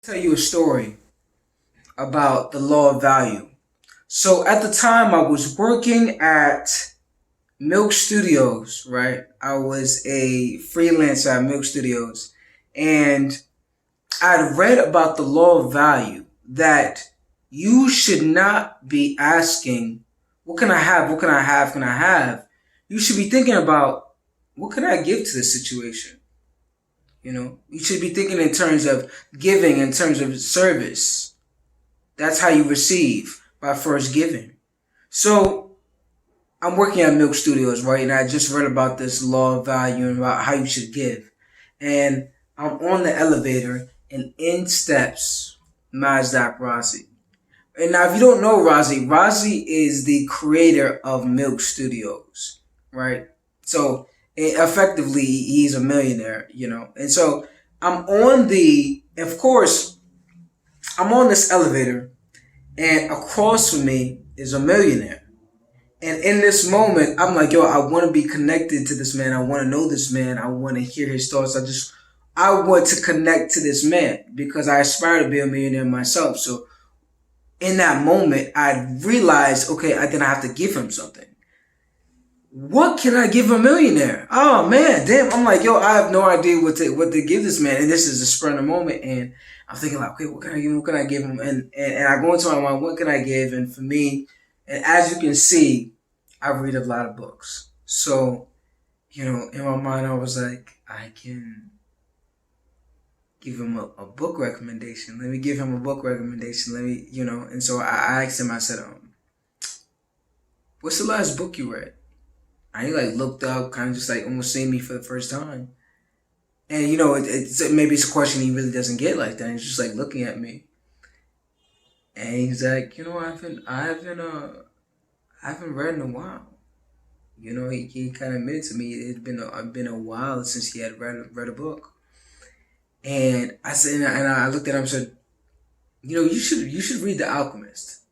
Tell you a story about the law of value. So at the time I was working at Milk Studios, right? I was a freelancer at Milk Studios, and I'd read about the law of value that you should not be asking, what can I have? What can I have? Can I have? You should be thinking about, what can I give to this situation? You should be thinking in terms of giving, in terms of service. That's how you receive, by first giving. So I'm working at Milk Studios, right? And I just read about this law of value and about how you should give. And I'm on the elevator and in steps Mazdak Razi. And now if you don't know Razi is the creator of Milk Studios, right? So effectively he's a millionaire. And so of course, I'm on this elevator and across from me is a millionaire. And in this moment, I'm like, yo, I want to be connected to this man. I want to know this man. I want to hear his thoughts. I want to connect to this man because I aspire to be a millionaire myself. So in that moment, I realized, okay, then I have to give him something. What can I give a millionaire? Oh man, damn. I'm like, yo, I have no idea what to give this man. And this is a spur of the moment. And I'm thinking like, okay, what can I give him? What can I give him? And I go into my mind, what can I give? And for me, and as you can see, I read a lot of books. So, in my mind, I was like, I can give him a book recommendation. Let me give him a book recommendation. And so I asked him, I said, what's the last book you read? And he looked up, kind of just almost seeing me for the first time. And maybe it's a question he really doesn't get like that. And he's just looking at me. And he's like, I haven't read in a while. He kind of admitted to me it had been a while since he had read a book. And I said, and I looked at him and said, you should read The Alchemist.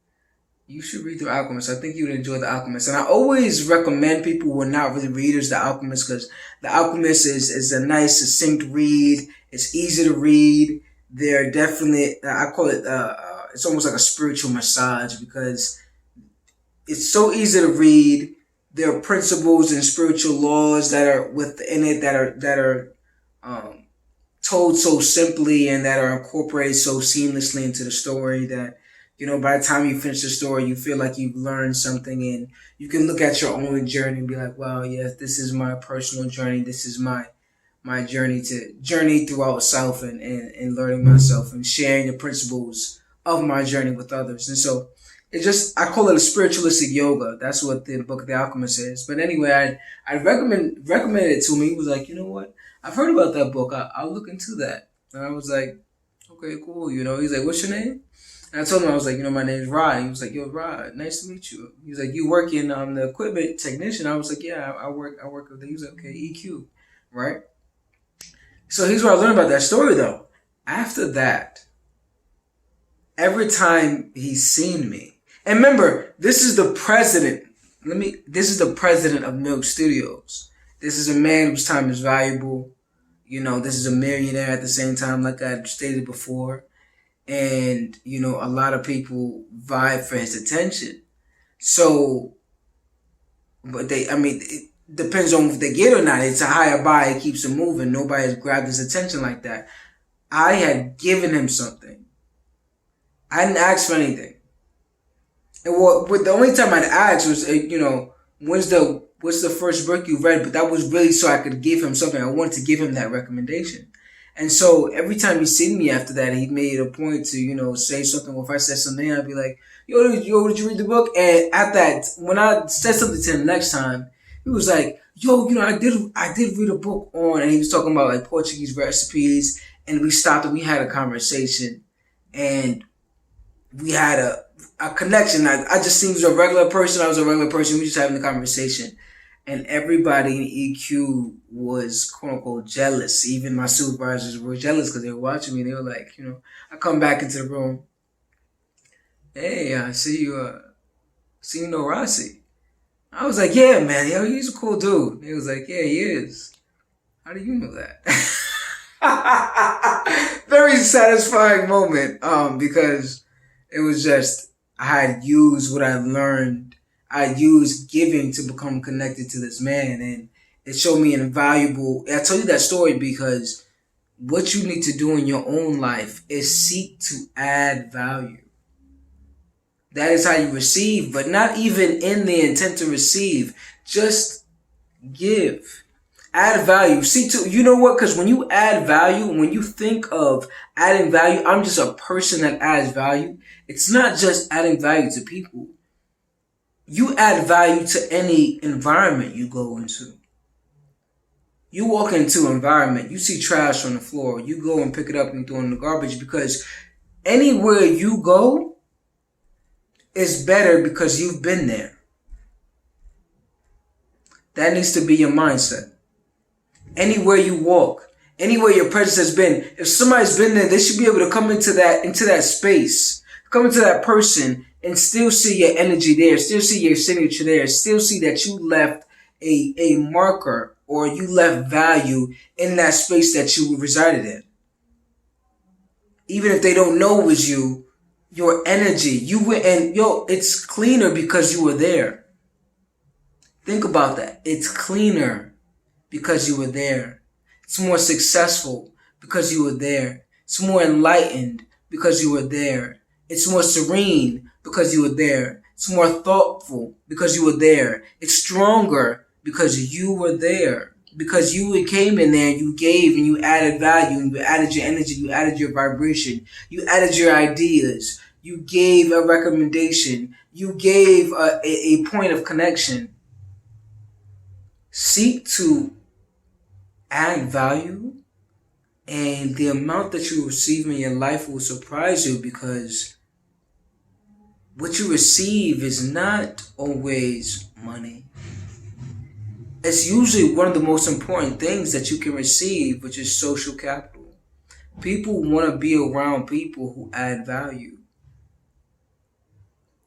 You should read The Alchemist. I think you would enjoy The Alchemist. And I always recommend people who are not really readers The Alchemist because The Alchemist is a nice, succinct read. It's easy to read. They're definitely, I call it, it's almost like a spiritual massage because it's so easy to read. There are principles and spiritual laws that are within it that are told so simply and that are incorporated so seamlessly into the story that by the time you finish the story, you feel like you've learned something and you can look at your own journey and be like, wow, yes, this is my personal journey. This is my journey throughout self and learning myself and sharing the principles of my journey with others. And so I call it a spiritualistic yoga. That's what the book The Alchemist is. But anyway, I recommended it to me. He was like, you know what? I've heard about that book. I'll look into that. And I was like, okay, cool. He's like, what's your name? And I told him, I was like, my name's Rah. He was like, yo, Rah, nice to meet you. He was like, you work in the equipment technician. I was like, yeah, I work with them. He was like, okay, EQ, right? So here's what I learned about that story though. After that, every time he's seen me, and remember, this is the president of Milk Studios. This is a man whose time is valuable. This is a millionaire at the same time, like I stated before. And, a lot of people vibe for his attention. So, it depends on if they get or not. It's a higher bar. It keeps him moving. Nobody has grabbed his attention like that. I had given him something. I didn't ask for anything. And the only time I'd ask was, what's the first book you read? But that was really so I could give him something. I wanted to give him that recommendation. And so every time he seen me after that, he made a point to, say something. Or if I said something, I'd be like, yo, did you read the book? And at that, when I said something to him next time, he was like, yo, I did read a book on, and he was talking about Portuguese recipes. And we stopped and we had a conversation and we had a connection. I just seemed a regular person. I was a regular person. We were just having a conversation. And everybody in EQ was, quote unquote, jealous. Even my supervisors were jealous because they were watching me. They were like, I come back into the room. Hey, I see you know Rossi. I was like, yeah, man. Yo, he's a cool dude. He was like, yeah, he is. How do you know that? Very very satisfying moment. Because it was just I had used what I learned. I used giving to become connected to this man, and it showed me an invaluable. I tell you that story because what you need to do in your own life is seek to add value. That is how you receive, but not even in the intent to receive. Just give. Add value. See, to you know what? Because when you add value, when you think of adding value, I'm just a person that adds value. It's not just adding value to people. You add value to any environment you go into. You walk into an environment, you see trash on the floor, you go and pick it up and throw it in the garbage because anywhere you go is better because you've been there. That needs to be your mindset. Anywhere you walk, anywhere your presence has been, if somebody's been there, they should be able to come into that space, come into that person and still see your energy there, still see your signature there, still see that you left a marker or you left value in that space that you resided in. Even if they don't know it was you, your energy, you went and it's cleaner because you were there. Think about that. It's cleaner because you were there. It's more successful because you were there. It's more enlightened because you were there. It's more serene because you were there. It's more thoughtful because you were there. It's stronger because you were there. Because you came in there, you gave and you added value and you added your energy, you added your vibration, you added your ideas, you gave a recommendation, you gave a point of connection. Seek to add value, and the amount that you receive in your life will surprise you because what you receive is not always money. It's usually one of the most important things that you can receive, which is social capital. People want to be around people who add value.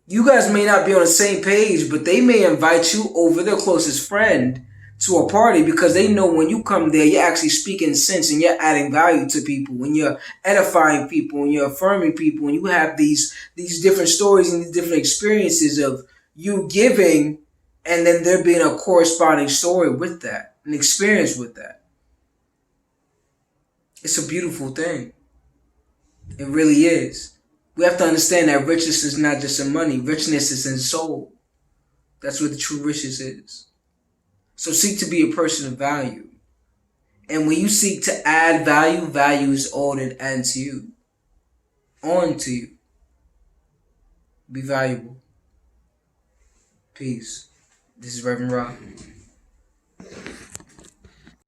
You guys may not be on the same page, but they may invite you over their closest friend to a party because they know when you come there, you're actually speaking sense and you're adding value to people, when you're edifying people, when you're affirming people, and you have these different stories and these different experiences of you giving and then there being a corresponding story with that, an experience with that. It's a beautiful thing. It really is. We have to understand that richness is not just in money. Richness is in soul. That's what the true riches is. So seek to be a person of value. And when you seek to add value, value is all that adds to you. On to you. Be valuable. Peace. This is Reverend Rah.